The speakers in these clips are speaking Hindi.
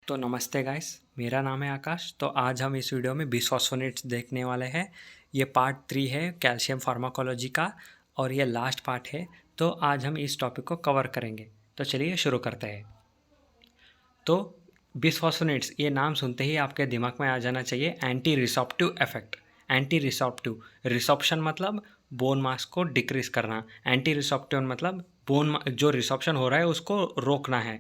तो नमस्ते गाइस, मेरा नाम है आकाश। तो आज हम इस वीडियो में बिसफॉस्फोनेट्स देखने वाले हैं। ये पार्ट 3 है कैल्शियम फार्माकोलॉजी का और ये लास्ट पार्ट है। तो आज हम इस टॉपिक को कवर करेंगे। तो चलिए शुरू करते हैं। तो बिसफॉस्फोनेट्स, ये नाम सुनते ही आपके दिमाग में आ जाना चाहिए एंटी रिसॉप्टिव इफेक्ट। एंटी रिसॉप्टिव, रिसॉप्शन मतलब बोन मास को डिक्रीज करना, एंटी रिसॉप्टिव मतलब बोन जो रिसॉप्शन हो रहा है उसको रोकना है।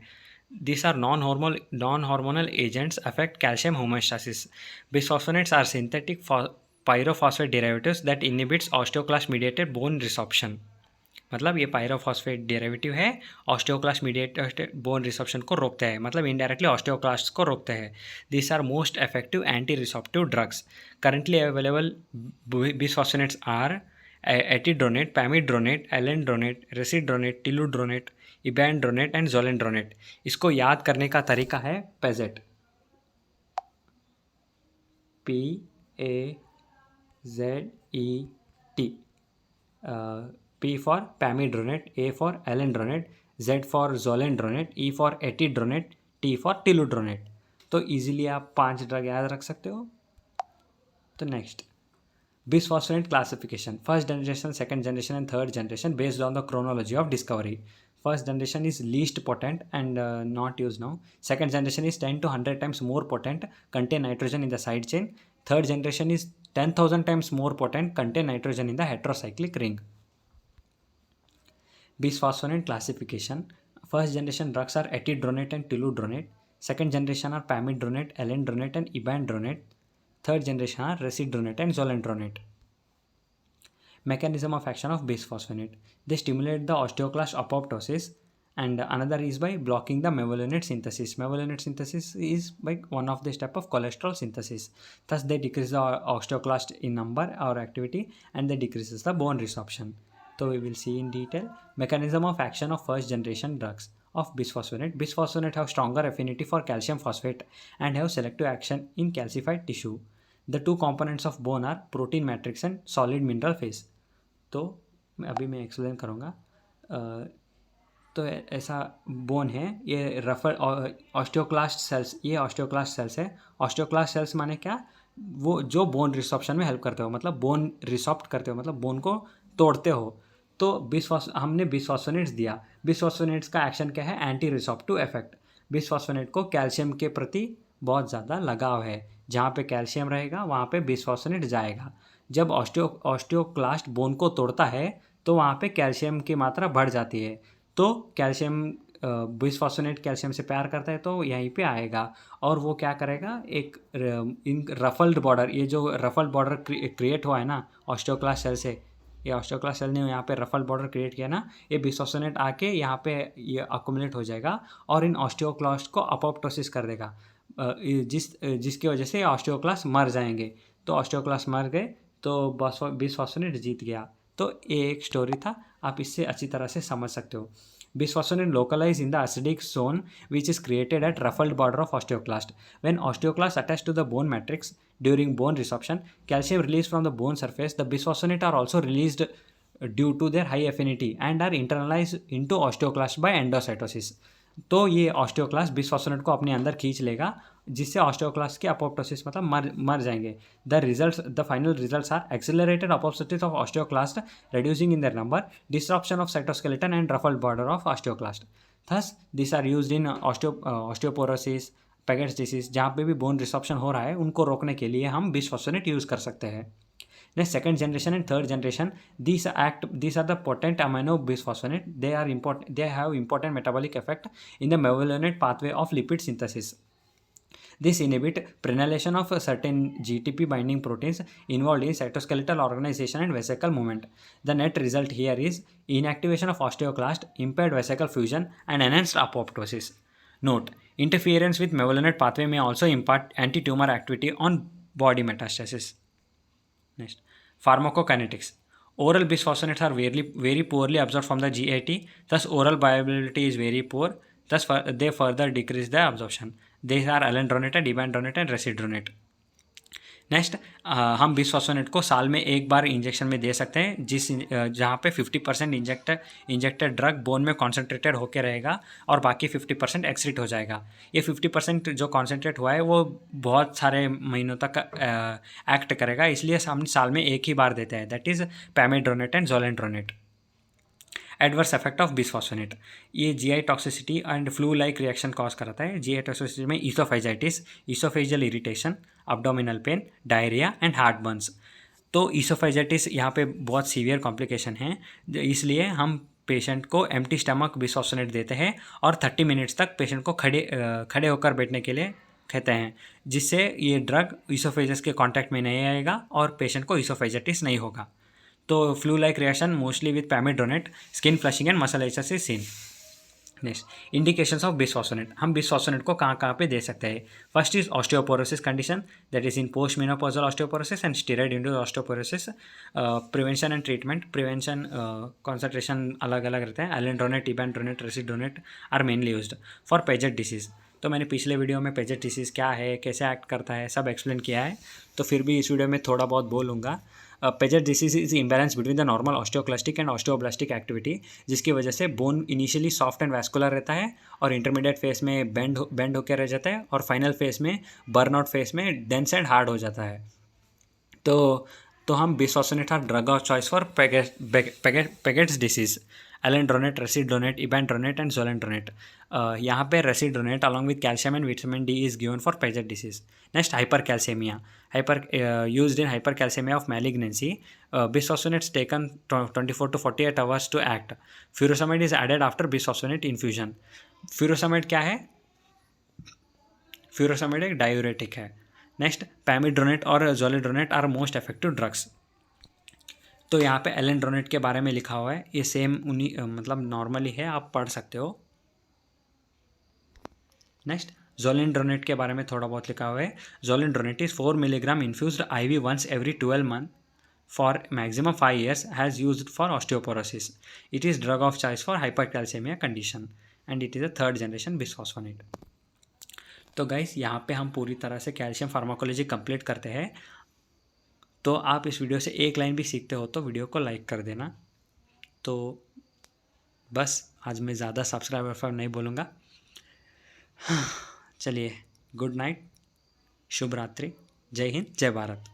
These are non-hormonal agents affect calcium homeostasis. Bisphosphonates are synthetic pyrophosphate derivatives that inhibits osteoclast-mediated bone resorption. मतलब ये पायरोफॉस्फेट डेरिवेटिव है, ऑस्टियोक्लास्ट मीडिएटेड बोन रिसॉर्प्शन को रोकते हैं, मतलब इनडायरेक्टली ऑस्टियोक्लास्ट को रोकते हैं। This are most effective anti resorptive drugs. Currently available bisphosphonates are etidronate, pamidronate, alendronate, risedronate, tiludronate, ibandronate and zoledronate. इसको याद करने का तरीका है Paget, PAZET। P for pamidronate, A for alendronate, Z for zolendronate, E for etidronate, T for tiludronate। तो इजीली आप 5 ड्रग याद रख सकते हो। तो next, bisphosphonate classification: first generation, second generation and third generation based on the chronology of discovery. First generation is least potent and not used now. Second generation is 10 to 100 times more potent, contain nitrogen in the side chain. Third generation is 10,000 times more potent, contain nitrogen in the heterocyclic ring. Bisphosphonate classification: first generation drugs are etidronate and tiludronate. Second generation are pamidronate, alendronate and ibandronate. Third generation are residronate and zolendronate. Mechanism of action of bisphosphonate: they stimulate the osteoclast apoptosis, and another is by blocking the mevalonate synthesis. Mevalonate synthesis is like one of the step of cholesterol synthesis. Thus they decrease the osteoclast in number or activity, and they decreases the bone resorption. So we will see in detail mechanism of action of first generation drugs of bisphosphonate. Bisphosphonate have stronger affinity for calcium phosphate and have selective action in calcified tissue. The two components of bone are protein matrix and solid mineral phase. तो अभी मैं एक्सप्लेन करूँगा। तो ऐसा बोन है, ये रफल ऑस्टियोक्लास्ट सेल्स, ये ऑस्टियोक्लास्ट सेल्स है। ऑस्टियोक्लास्ट सेल्स माने क्या? वो जो बोन रिसॉप्शन में हेल्प करते हो, मतलब बोन रिसॉप्ट करते हो, मतलब बोन को तोड़ते हो। तो हमने बिसफॉस्फोनेट्स दिया। बिसफॉस्फोनेट्स का एक्शन क्या है? Anti रिसॉप्टिव effect. बिसफॉस्फोनेट को कैल्शियम के प्रति बहुत ज़्यादा लगाव है। जहाँ पे कैल्शियम रहेगा वहाँ पे बिसफॉस्फोनेट जाएगा। जब ऑस्टियोक्लास्ट बोन को तोड़ता है तो वहाँ पे कैल्शियम की मात्रा बढ़ जाती है। तो कैल्शियम, बिसफॉस्फोनेट कैल्शियम से प्यार करता है तो यहीं पे आएगा और वो क्या करेगा, एक इन रफल्ड बॉर्डर, ये जो रफल्ड बॉर्डर क्रिएट हुआ है ना ऑस्टियोक्लास्ट सेल से, ये ऑस्टियोक्लास्ट सेल ने यहाँ पे रफल्ड बॉर्डर क्रिएट किया ना, ये बिसफॉस्फोनेट आके यहाँ पे ये अकोमुलेट हो जाएगा और इन ऑस्टियोक्लास्ट को अपोप्टोसिस कर देगा, जिसकी वजह से ऑस्टियोक्लास्ट मर जाएंगे। तो ऑस्टियोक्लास्ट मर गए तो बिसफॉस्फोनेट जीत गया। तो ये एक स्टोरी था, आप इससे अच्छी तरह से समझ सकते हो। Bisphosphonate localized in the acidic zone which is created at ruffled border of osteoclast. When osteoclast attached to the bone matrix during bone resorption, calcium released from the bone surface, the bisphosphonate are also released due to their high affinity and are internalized into osteoclast by endocytosis. तो ये ऑस्टियोक्लास्ट बिसफॉस्फोनेट को अपने अंदर खींच लेगा, जिससे ऑस्टियोक्लास्ट के अपोप्टोसिस मतलब मर जाएंगे। The final results are accelerated apoptosis of osteoclast, reducing in their number, disruption of cytoskeleton and ruffled border of osteoclast. Thus these are used in osteoporosis, Paget's disease, जहाँ पे भी बोन रिसॉप्शन हो रहा है उनको रोकने के लिए हम बिसफॉस्फोनेट यूज़ कर सकते हैं। Next, second generation and third generation, these are the potent amino bisphosphonate. They have important metabolic effect in the mevalonate pathway of lipid synthesis. This inhibit prenylation of certain GTP binding proteins involved in cytoskeletal organization and vesicle movement. The net result here is inactivation of osteoclast, impaired vesicle fusion, and enhanced apoptosis. Note: interference with mevalonate pathway may also impart anti-tumor activity on body metastasis. Next, pharmacokinetics. Oral bisphosphonates are very poorly absorbed from the GIT, thus oral bioavailability is very poor. Thus they further decrease the absorption. These are alendronate, ibandronate and residronate. Next हम बिस्फॉस्फोनेट को साल में एक बार इंजेक्शन में दे सकते हैं, जहाँ पे 50% इंजेक्टेड ड्रग बोन में कॉन्सेंट्रेटेड होकर रहेगा और बाकी 50% एक्सक्रीट हो जाएगा। ये 50% जो कॉन्सेंट्रेट हुआ है वो बहुत सारे महीनों तक एक्ट करेगा, इसलिए हम साल में एक ही बार देते हैं, that is pamidronate and zoledronate. Adverse effect of bisphosphonate, ये GI toxicity and flu like reaction cause करता है। जीआई टॉक्सिसिटी में oesophagitis, oesophageal irritation, abdominal pain, diarrhoea and heart burns. तो ईसोफेजाइटिस यहाँ पे बहुत सीवियर कॉम्प्लिकेशन है, इसलिए हम पेशेंट को एम्प्टी स्टमक बिस्फॉस्फोनेट देते हैं और 30 मिनट्स तक पेशेंट को खड़े होकर बैठने के लिए कहते हैं, जिससे ये ड्रग ईसोफेजस के कांटेक्ट में नहीं आएगा और पेशेंट को ईसोफेजाइटिस नहीं होगा। तो flu like reaction mostly with pamidronate, skin flushing and muscle ulcers is seen. Next, indications of bisphosphonate, हम बिस्फॉस्फोनेट को कहाँ कहाँ पे दे सकते हैं। First is osteoporosis condition, that is in post menopausal osteoporosis and steroid induced osteoporosis. Prevention and treatment, prevention concentration अलग अलग रहते हैं। Alendronate, ibandronate, risedronate are mainly used for Paget disease. तो मैंने पिछले वीडियो में पेजेट डिसीज़ क्या है, कैसे एक्ट करता है, सब एक्सप्लेन किया है, तो फिर भी इस वीडियो में थोड़ा बहुत बोलूँगा। Paget disease is imbalance between the normal osteoclastic and osteoblastic activity, जिसकी वजह से bone initially soft and vascular रहता है और इंटरमीडिएट फेस में बेंड होकर रह जाता है और फाइनल फेस में, बर्नआउट फेस में डेंस एंड हार्ड हो जाता है। तो हम bisphosphonate are drug of choice for Paget's disease. Alendronate, risedronate, ibandronate and zoledronate. यहाँ पे risedronate along with calcium and vitamin D is given for Paget disease. Next, hypercalcaemia, used in hypercalcemia of malignancy. Bisphosphonates taken 24 to 48 hours to act. Furosemide is added after bisphosphonate infusion. Furosemide क्या है? Furosemide एक डायूरेटिक है। नेक्स्ट, पैमिड्रोनेट और जोलिड्रोनेट आर मोस्ट इफेक्टिव ड्रग्स। तो यहाँ पे एलेंड्रोनेट के बारे में लिखा हुआ है, ये सेम उन्हीं मतलब नॉर्मली है, आप पढ़ सकते हो। नेक्स्ट, जोलिंड्रोनेट के बारे में थोड़ा बहुत लिखा हुआ है। Zoledronate is 4 milligram infused IV once every 12 months for maximum 5 years, has used for osteoporosis. It is drug of choice for hypercalcemia condition and it is a 3rd generation bisphosphonate. तो गाइस, यहाँ पे हम पूरी तरह से कैल्शियम फार्माकोलॉजी कंप्लीट करते हैं। तो आप इस वीडियो से एक लाइन भी सीखते हो तो वीडियो को लाइक कर देना। तो बस आज मैं ज़्यादा सब्सक्राइबर नहीं बोलूँगा। चलिए, गुड नाइट, शुभ रात्रि, जय हिंद, जय भारत।